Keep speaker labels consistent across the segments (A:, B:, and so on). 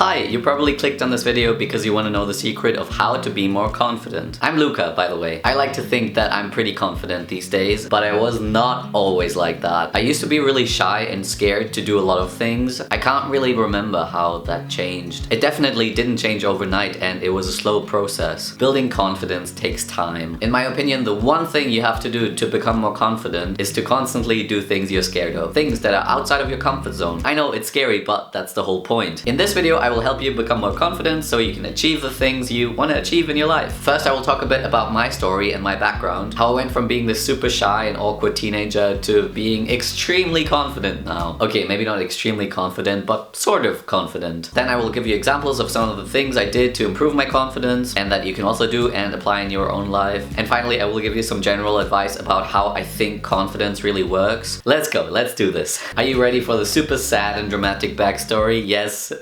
A: Hi, you probably clicked on this video because you want to know the secret of how to be more confident. I'm Luka, by the way. I like to think that I'm pretty confident these days, but I was not always like that. I used to be really shy and scared to do a lot of things. I can't really remember how that changed. It definitely didn't change overnight, and it was a slow process. Building confidence takes time. In my opinion, the one thing you have to do to become more confident is to constantly do things you're scared of. Things that are outside of your comfort zone. I know it's scary, but that's the whole point. In this video, I will help you become more confident so you can achieve the things you want to achieve in your life. First, I will talk a bit about my story and my background. How I went from being this super shy and awkward teenager to being extremely confident now. Okay, maybe not extremely confident, but sort of confident. Then I will give you examples of some of the things I did to improve my confidence and that you can also do and apply in your own life. And finally, I will give you some general advice about how I think confidence really works. Let's go, let's do this. Are you ready for the super sad and dramatic backstory? Yes,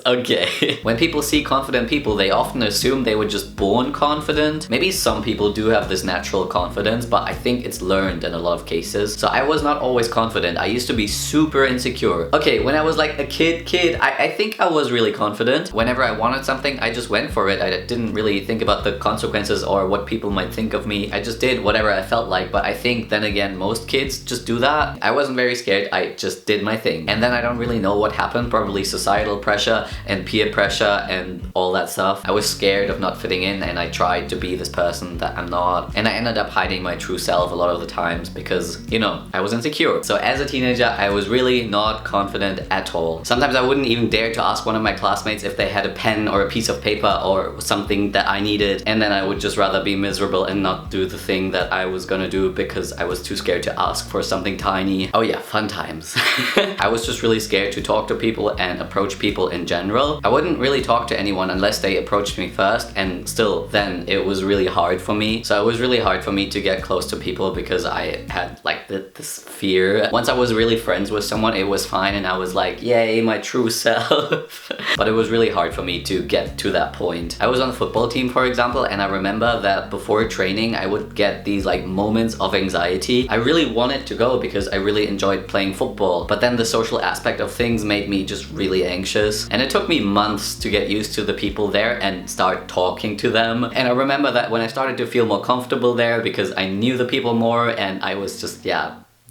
A: okay. When people see confident people, they often assume they were just born confident. Maybe some people do have this natural confidence, but I think it's learned in a lot of cases. So I was not always confident. I used to be super insecure. Okay, when I was like a kid, I think I was really confident. Whenever I wanted something, I just went for it. I didn't really think about the consequences or what people might think of me. I just did whatever I felt like, but I think then again, most kids just do that. I wasn't very scared. I just did my thing. And then I don't really know what happened. Probably societal pressure and peer pressure and all that stuff. I was scared of not fitting in and I tried to be this person that I'm not. And I ended up hiding my true self a lot of the times because, you know, I was insecure. So as a teenager, I was really not confident at all. Sometimes I wouldn't even dare to ask one of my classmates if they had a pen or a piece of paper or something that I needed. And then I would just rather be miserable and not do the thing that I was gonna do because I was too scared to ask for something tiny. Oh yeah, fun times. I was just really scared to talk to people and approach people in general. I wouldn't really talk to anyone unless they approached me first, and still then it was really hard for me. So it was really hard for me to get close to people because I had like this fear. Once I was really friends with someone, it was fine and I was like, yay, my true self. But it was really hard for me to get to that point. I was on the football team, for example, and I remember that before training I would get these like moments of anxiety. I really wanted to go because I really enjoyed playing football, but then the social aspect of things made me just really anxious, and it took me months to get used to the people there and start talking to them. And I remember that when I started to feel more comfortable there because I knew the people more and I was just,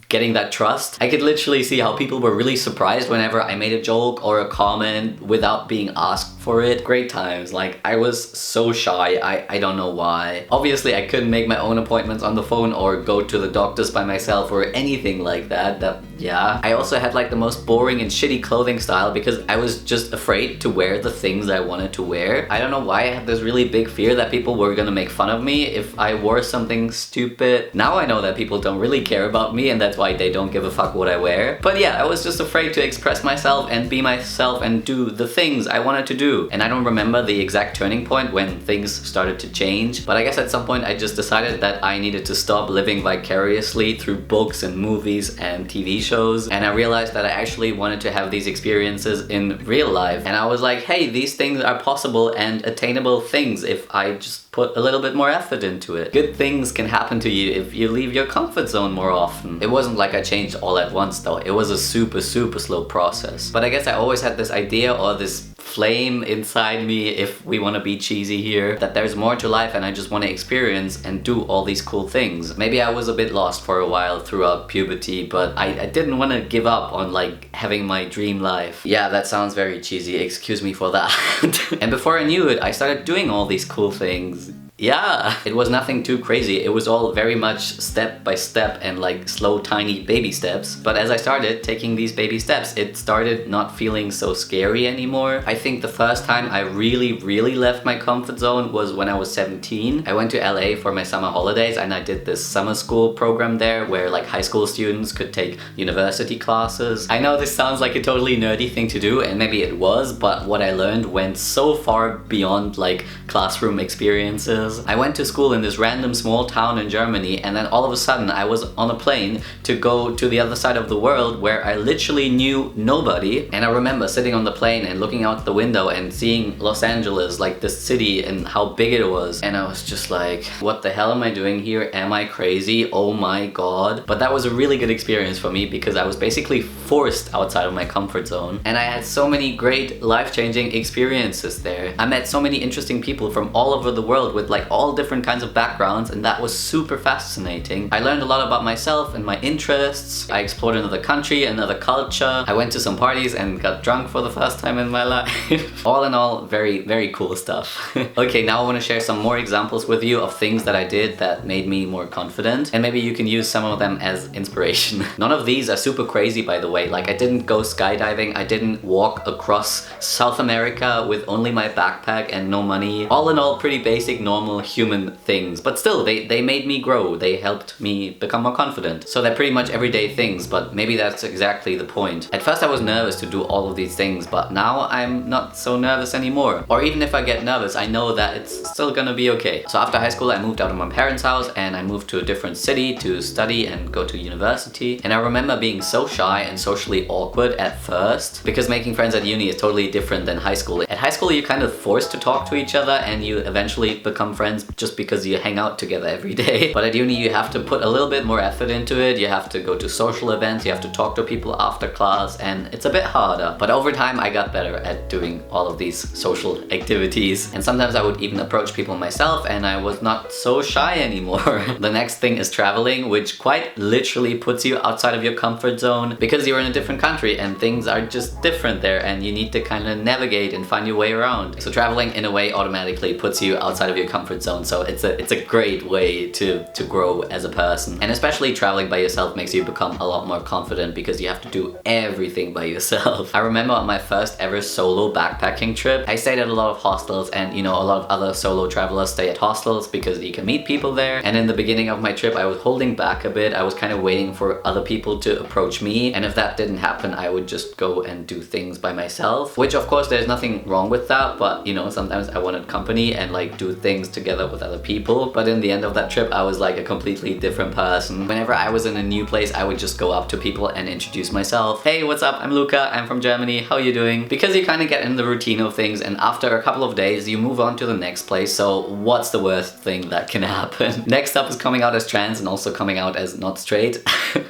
A: getting that trust, I could literally see how people were really surprised whenever I made a joke or a comment without being asked for it. Great times. Like, I was so shy. I don't know why. Obviously, I couldn't make my own appointments on the phone or go to the doctors by myself or anything like that. I also had like the most boring and shitty clothing style because I was just afraid to wear the things I wanted to wear. I don't know why I had this really big fear that people were gonna make fun of me if I wore something stupid. Now I know that people don't really care about me and that's why they don't give a fuck what I wear. But yeah, I was just afraid to express myself and be myself and do the things I wanted to do. And I don't remember the exact turning point when things started to change, but I guess at some point I just decided that I needed to stop living vicariously through books and movies and TV shows, and I realized that I actually wanted to have these experiences in real life. And I was like, hey, these things are possible and attainable things if I just put a little bit more effort into it. Good things can happen to you if you leave your comfort zone more often. It wasn't like I changed all at once though. It was a super slow process. But I guess I always had this idea or this flame inside me, if we want to be cheesy here, that there's more to life and I just want to experience and do all these cool things. Maybe I was a bit lost for a while throughout puberty, but I didn't want to give up on like having my dream life. Yeah, that sounds very cheesy, excuse me for that. And before I knew it, I started doing all these cool things. Yeah, it was nothing too crazy. It was all very much step by step and like slow, tiny baby steps. But as I started taking these baby steps, it started not feeling so scary anymore. I think the first time I really left my comfort zone was when I was 17. I went to LA for my summer holidays and I did this summer school program there where like high school students could take university classes. I know this sounds like a totally nerdy thing to do, and maybe it was, but what I learned went so far beyond like classroom experiences. Angeles. I went to school in this random small town in Germany, and then all of a sudden I was on a plane to go to the other side of the world where I literally knew nobody. And I remember sitting on the plane and looking out the window and seeing Los Angeles, like this city, and how big it was. And I was just like, what the hell am I doing here? Am I crazy? Oh my god. But that was a really good experience for me because I was basically forced outside of my comfort zone. And I had so many great life-changing experiences there. I met so many interesting people from all over the world with like all different kinds of backgrounds, and that was super fascinating. I learned a lot about myself and my interests. I explored another country, another culture. I went to some parties and got drunk for the first time in my life. All in all, very, very cool stuff. Okay, now I want to share some more examples with you of things that I did that made me more confident, and maybe you can use some of them as inspiration. None of these are super crazy, by the way. Like, I didn't go skydiving, I didn't walk across South America with only my backpack and no money. All in all, pretty basic, normal human things, but still, they made me grow. They helped me become more confident. So they're pretty much everyday things, but maybe that's exactly the point. At first I was nervous to do all of these things, but now I'm not so nervous anymore. Or even if I get nervous, I know that it's still gonna be okay. So after high school, I moved out of my parents' house and I moved to a different city to study and go to university. And I remember being so shy and socially awkward at first, because making friends at uni is totally different than high school. At high school, you're kind of forced to talk to each other and you eventually become friends just because you hang out together every day. But at uni, you have to put a little bit more effort into it. You have to go to social events, you have to talk to people after class, and it's a bit harder. But over time, I got better at doing all of these social activities. And sometimes I would even approach people myself and I was not so shy anymore. The next thing is traveling, which quite literally puts you outside of your comfort zone because you're in a different country and things are just different there and you need to kind of navigate and find your way around. So traveling in a way automatically puts you outside of your comfort zone. So it's a great way to grow as a person. And especially traveling by yourself makes you become a lot more confident because you have to do everything by yourself. I remember on my first ever solo backpacking trip, I stayed at a lot of hostels, and you know, a lot of other solo travelers stay at hostels because you can meet people there. And in the beginning of my trip, I was holding back a bit. I was kind of waiting for other people to approach me, and if that didn't happen, I would just go and do things by myself, which of course there's nothing wrong with that, but you know, sometimes I wanted company and like do things together with other people. But in the end of that trip, I was like a completely different person. Whenever I was in a new place, I would just go up to people and introduce myself. Hey, what's up? I'm Luka, I'm from Germany, how are you doing? Because you kind of get in the routine of things, and after a couple of days you move on to the next place, so what's the worst thing that can happen? Next up is coming out as trans and also coming out as not straight.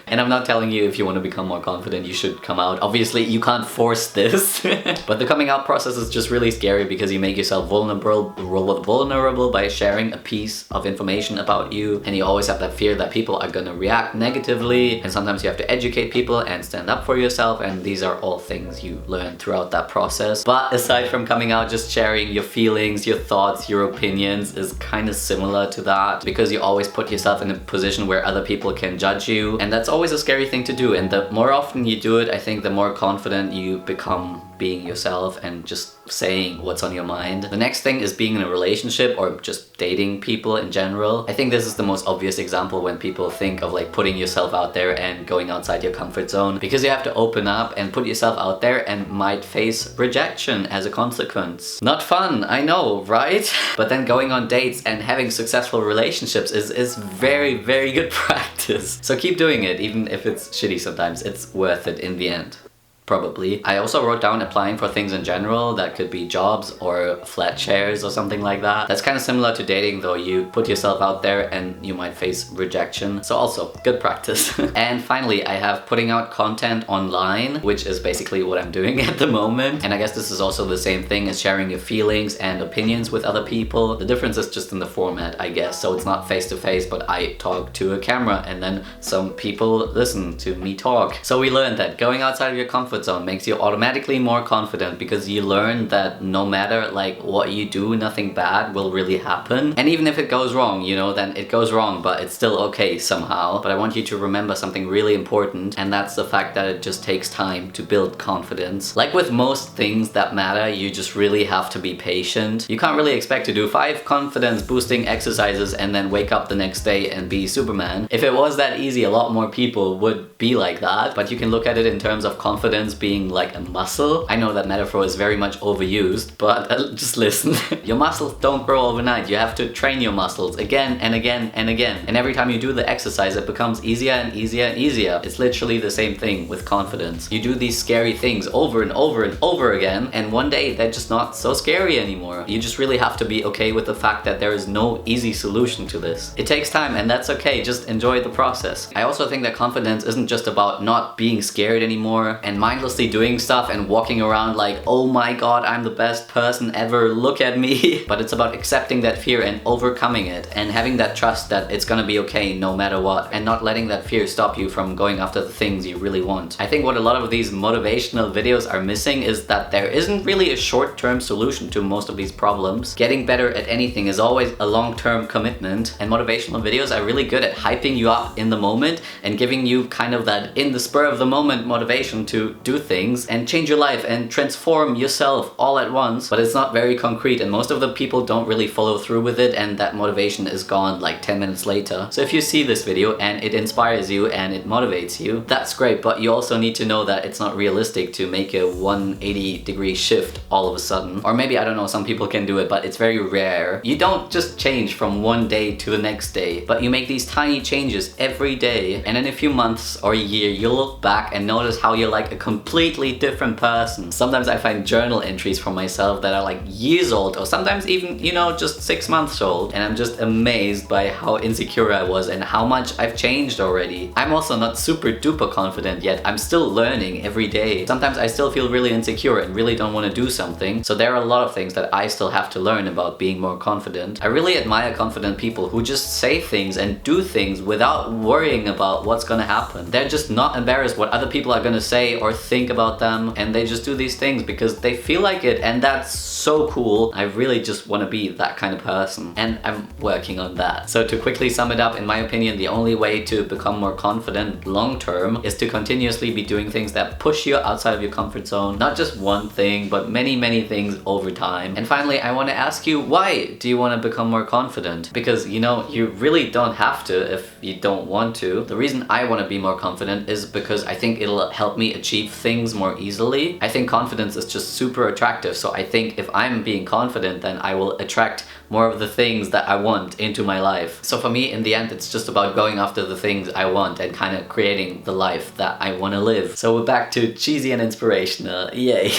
A: And I'm not telling you if you want to become more confident you should come out. Obviously you can't force this. But the coming out process is just really scary because you make yourself vulnerable by sharing a piece of information about you, and you always have that fear that people are gonna react negatively, and sometimes you have to educate people and stand up for yourself, and these are all things you learn throughout that process. But aside from coming out, just sharing your feelings, your thoughts, your opinions is kind of similar to that, because you always put yourself in a position where other people can judge you, and that's always a scary thing to do. And the more often you do it, I think the more confident you become being yourself and just saying what's on your mind. The next thing is being in a relationship or just dating people in general. I think this is the most obvious example when people think of like putting yourself out there and going outside your comfort zone, because you have to open up and put yourself out there and might face rejection as a consequence. Not fun, I know, right? But then going on dates and having successful relationships is very, very good practice. So keep doing it, even if it's shitty sometimes. It's worth it in the end. Probably. I also wrote down applying for things in general. That could be jobs or flat shares or something like that. That's kind of similar to dating though. You put yourself out there and you might face rejection. So also good practice. And finally, I have putting out content online, which is basically what I'm doing at the moment. And I guess this is also the same thing as sharing your feelings and opinions with other people. The difference is just in the format, I guess. So it's not face to face, but I talk to a camera and then some people listen to me talk. So we learned that going outside of your comfort zone makes you automatically more confident, because you learn that no matter like what you do, nothing bad will really happen. And even if it goes wrong, you know, then it goes wrong, but it's still okay somehow. But I want you to remember something really important, and that's the fact that it just takes time to build confidence. Like with most things that matter, you just really have to be patient. You can't really expect to do 5 confidence boosting exercises and then wake up the next day and be Superman. If it was that easy, a lot more people would be like that. But you can look at it in terms of confidence confidence being like a muscle. I know that metaphor is very much overused, but just listen. Your muscles don't grow overnight. You have to train your muscles again and again and again. And every time you do the exercise, it becomes easier and easier and easier. It's literally the same thing with confidence. You do these scary things over and over and over again, and one day they're just not so scary anymore. You just really have to be okay with the fact that there is no easy solution to this. It takes time, and that's okay. Just enjoy the process. I also think that confidence isn't just about not being scared anymore and mindlessly doing stuff and walking around like, oh my god, I'm the best person ever, look at me. But it's about accepting that fear and overcoming it, and having that trust that it's gonna be okay no matter what, and not letting that fear stop you from going after the things you really want. I think what a lot of these motivational videos are missing is that there isn't really a short-term solution to most of these problems. Getting better at anything is always a long-term commitment, and motivational videos are really good at hyping you up in the moment and giving you kind of that in the spur of the moment motivation to do things and change your life and transform yourself all at once. But it's not very concrete, and most of the people don't really follow through with it, and that motivation is gone like 10 minutes later. So if you see this video and it inspires you and it motivates you, that's great, but you also need to know that it's not realistic to make a 180-degree shift all of a sudden. Or maybe, I don't know, some people can do it, but it's very rare. You don't just change from one day to the next day, but you make these tiny changes every day, and in a few months or a year, you'll look back and notice how you're like a completely different person. Sometimes I find journal entries from myself that are like years old, or sometimes even, you know, just 6 months old, and I'm just amazed by how insecure I was and how much I've changed already. I'm also not super duper confident yet. I'm still learning every day. Sometimes I still feel really insecure and really don't want to do something. So there are a lot of things that I still have to learn about being more confident. I really admire confident people who just say things and do things without worrying about what's gonna happen. They're just not embarrassed what other people are gonna say or think about them, and they just do these things because they feel like it, and that's so cool. I really just want to be that kind of person, and I'm working on that. So to quickly sum it up, in my opinion, the only way to become more confident long term is to continuously be doing things that push you outside of your comfort zone. Not just one thing, but many things over time. And finally, I want to ask you, why do you want to become more confident? Because, you know, you really don't have to if you don't want to. The reason I want to be more confident is because I think it'll help me achieve things more easily. I think confidence is just super attractive, so I think if I'm being confident, then I will attract more of the things that I want into my life. So for me, in the end, it's just about going after the things I want and kind of creating the life that I want to live. So we're back to cheesy and inspirational. Yay.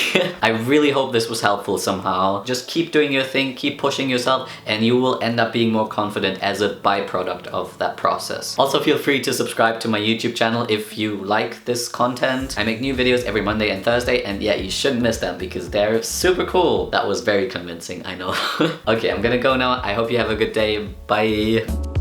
A: I really hope this was helpful somehow. Just keep doing your thing, keep pushing yourself, and you will end up being more confident as a byproduct of that process. Also, feel free to subscribe to my YouTube channel if you like this content. I make new videos every Monday and Thursday, and yeah, you shouldn't miss them because they're super cool. That was very convincing, I know. Okay, I'm gonna go now. I hope you have a good day. Bye.